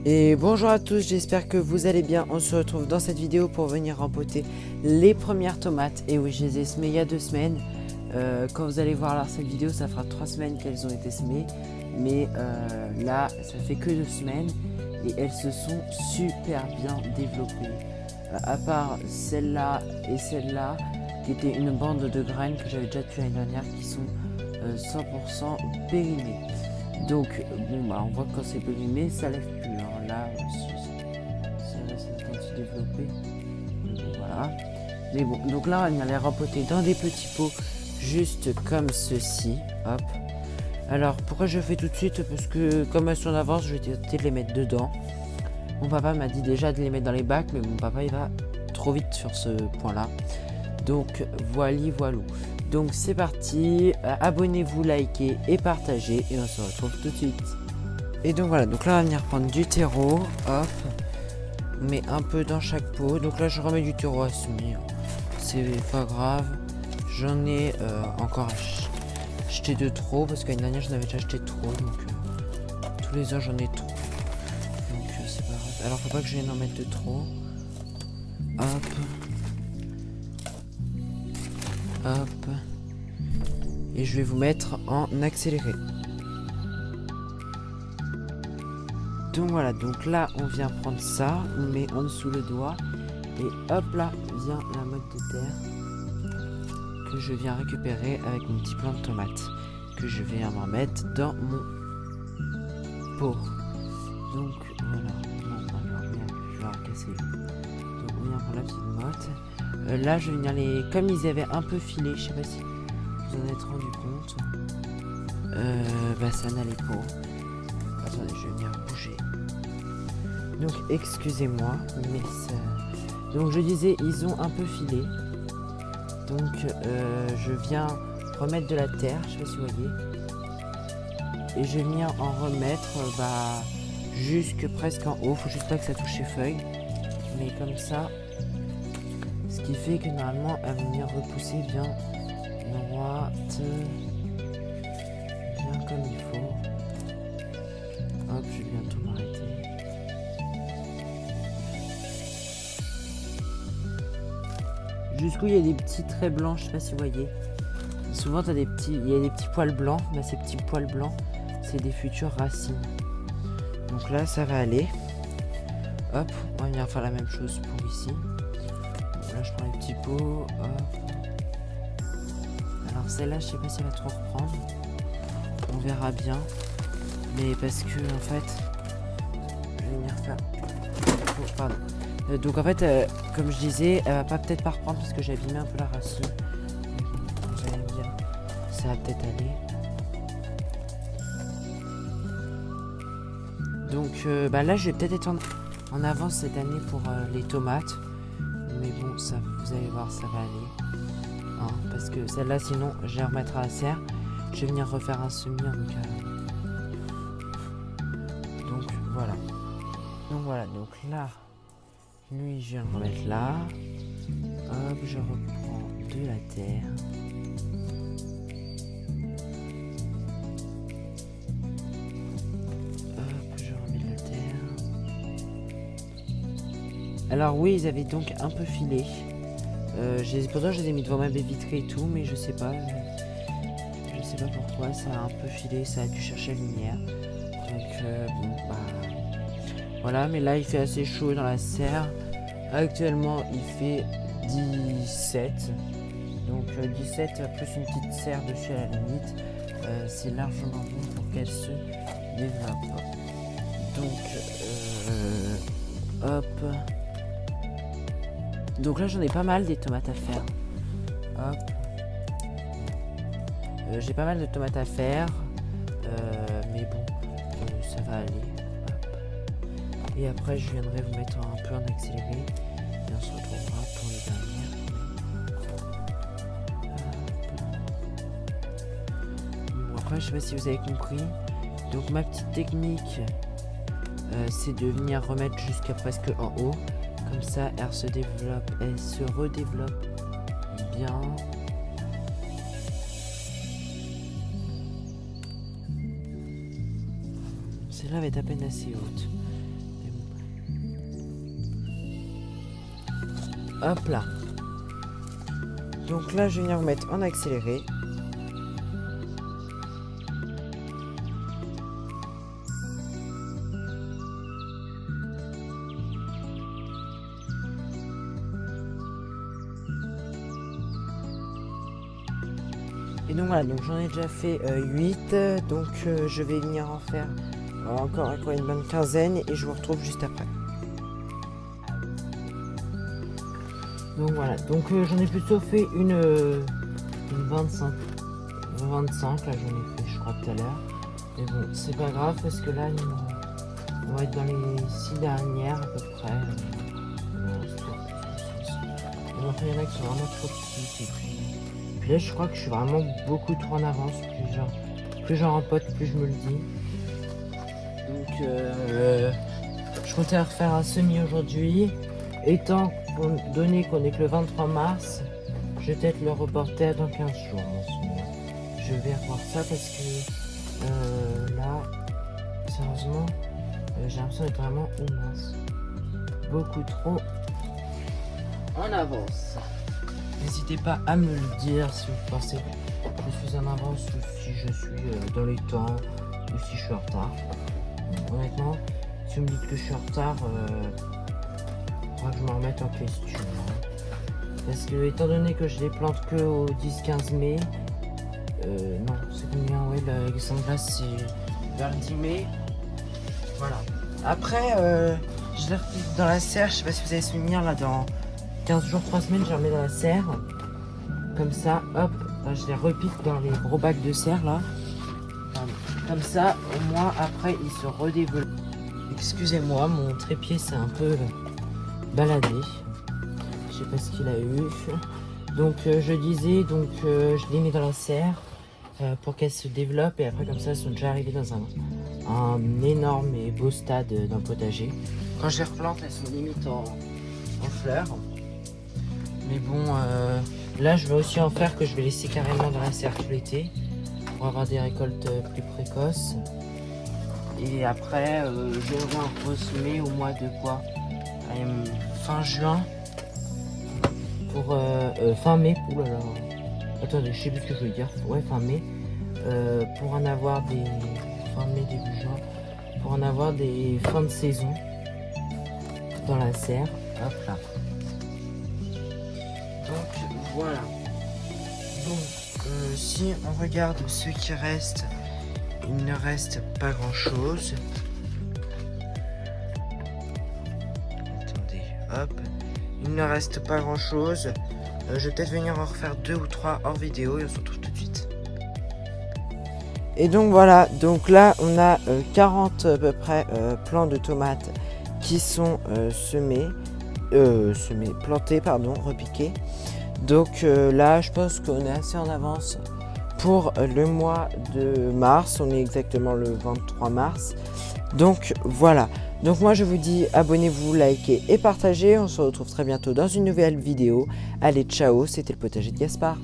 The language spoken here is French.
Et bonjour à tous, j'espère que vous allez bien. On se retrouve dans cette vidéo pour venir rempoter les premières tomates. Et oui, je les ai semées il y a 2 semaines. Quand vous allez voir là cette vidéo, ça fera 3 semaines qu'elles ont été semées. Mais là, ça fait que 2 semaines et elles se sont super bien développées. À part celle-là et celle-là, qui était une bande de graines que j'avais déjà tuées l'année dernière, qui sont 100% périmées. Donc, bon, bah, on voit que quand c'est périmé, ça lève plus. Hein. Là, ça reste en train de se développer. Donc, voilà. Mais bon, donc là, on va les rempoter dans des petits pots, juste comme ceci. Hop. Alors, pourquoi je fais tout de suite? Parce que, comme elles sont en avance, je vais tenter de les mettre dedans. Mon papa m'a dit déjà de les mettre dans les bacs, mais mon papa, il va trop vite sur ce point-là. Donc, voilà. Donc c'est parti, abonnez-vous, likez et partagez et on se retrouve tout de suite. Et donc voilà, donc là on va venir prendre du terreau, hop, mais un peu dans chaque pot. Donc là je remets du terreau à semer, c'est pas grave. J'en ai encore acheté de trop parce qu'année dernière j'en avais déjà acheté trop, donc tous les ans j'en ai trop. Donc c'est pas grave. Alors faut pas que je vienne en mettre de trop. Hop. Hop. Et je vais vous mettre en accéléré. Donc voilà, donc là on vient prendre ça, on met en dessous le doigt et hop là vient la motte de terre que je viens récupérer avec mon petit plant de tomate que je vais en mettre dans mon pot. Donc voilà, bon alors merde, je vais recasser. Donc on vient prendre la petite motte. Là je vais venir les, comme ils avaient un peu filé, je sais pas si vous en êtes rendu compte, bah ça n'allait pas. Attendez, je vais venir bouger. Donc excusez-moi, mais ça... Donc je disais, ils ont un peu filé. Donc je viens remettre de la terre, je sais pas si vous voyez. Et je viens en remettre jusque presque en haut. Faut juste pas que ça touche les feuilles. Mais comme ça, ce qui fait que normalement elle va venir repousser bien droite, bien comme il faut. Hop, je vais bientôt m'arrêter. Jusqu'où il y a des petits traits blancs, je sais pas si vous voyez. Souvent il y a des petits poils blancs, mais ces petits poils blancs, c'est des futures racines. Donc là, ça va aller. Hop, on va venir faire la même chose pour ici. Donc là, je prends les petits pots. Hop. Alors celle-là, je sais pas si elle va trop reprendre. On verra bien. Mais parce que en fait, je vais venir faire. Oh, pardon. Donc en fait, comme je disais, elle va peut-être pas reprendre parce que j'ai abîmé un peu la racine. Vous allez me dire, ça va peut-être aller. Donc là, je vais peut-être être en avance cette année pour les tomates. Mais bon, ça, vous allez voir, ça va aller. Hein, parce que celle-là, sinon, je les remettrai à la serre. Je vais venir refaire un semis en donc voilà. Donc là, lui, je viens le remettre là. Hop, je reprends de la terre. Hop, je remets de la terre. Alors oui, ils avaient donc un peu filé. Pourtant, je les ai mis devant ma baie vitrée et tout, mais je sais pas. Je sais pas pourquoi, ça a un peu filé, ça a dû chercher la lumière. Donc bon, voilà, mais là il fait assez chaud dans la serre. Actuellement il fait 17. Donc 17 plus une petite serre dessus à la limite. C'est largement bon pour qu'elle se développe. Donc hop. Donc là j'en ai pas mal des tomates à faire. Hop. J'ai pas mal de tomates à faire. Mais bon, ça va aller. Et après, je viendrai vous mettre un peu en accéléré. Et on se retrouvera pour les dernières. Bon, après, je sais pas si vous avez compris. Donc, ma petite technique, c'est de venir remettre jusqu'à presque en haut. Comme ça, elle se développe, elle se redéveloppe bien. Celle-là va être à peine assez haute. Hop là. Donc là, je vais venir remettre en accéléré. Et donc voilà, donc j'en ai déjà fait 8, donc je vais venir en faire encore une bonne quinzaine et je vous retrouve juste après. Donc voilà, donc j'en ai plutôt fait une 25, là j'en ai fait je crois tout à l'heure. Mais bon, c'est pas grave parce que là on va être dans les 6 dernières à peu près. Donc il y en a qui sont vraiment trop petites et puis là je crois que je suis vraiment beaucoup trop en avance, plus j'en rempote, plus je me le dis. Donc je comptais refaire un semi aujourd'hui. Étant donné qu'on est que le 23 mars, je vais peut-être le reporter dans 15 jours en ce moment. Je vais revoir ça parce que là, sérieusement, j'ai l'impression d'être vraiment mince. Beaucoup trop en avance. N'hésitez pas à me le dire si vous pensez que je suis en avance ou si je suis dans les temps ou si je suis en retard. Honnêtement, si vous me dites que je suis en retard, faudra que je me remette en question. Parce que étant donné que je les plante que au 10-15 mai, non, c'est combien? Ouais, l'exemple glace c'est vers le 10 mai. Voilà. Après, je les repique dans la serre, je sais pas si vous avez souvenir, là dans 15 jours, 3 semaines, je les remets dans la serre. Comme ça, hop, je les repique dans les gros bacs de serre là. Comme ça, au moins après, ils se redéveloppent. Excusez-moi, mon trépied s'est un peu baladé. Je sais pas ce qu'il a eu. Donc je disais, donc je les mets dans la serre pour qu'elles se développent et après comme ça elles sont déjà arrivées dans un énorme et beau stade dans le potager. Quand je les replante, elles sont limite en fleurs. Mais bon, là je vais aussi en faire que je vais laisser carrément dans la serre tout l'été pour avoir des récoltes plus précoces. Et après, je vais en ressemer au mois de quoi? Fin juin. Pour fin mai. Oulala. Attendez, je sais plus ce que je veux dire. Ouais, fin mai. Pour en avoir des. Fin mai, début juin. Pour en avoir des fins de saison. Dans la serre. Hop là. Donc voilà. Donc si on regarde ce qui reste. Il ne reste pas grand chose. Attendez, hop. Il ne reste pas grand chose. Je vais peut-être venir en refaire 2 ou 3 hors vidéo et on se retrouve tout de suite. Et donc voilà, donc là on a 40 à peu près plants de tomates qui sont plantés, pardon, repiqués. Donc là je pense qu'on est assez en avance. Pour le mois de mars, on est exactement le 23 mars. Donc voilà. Donc moi je vous dis abonnez-vous, likez et partagez. On se retrouve très bientôt dans une nouvelle vidéo. Allez, ciao, c'était le potager de Gaspard.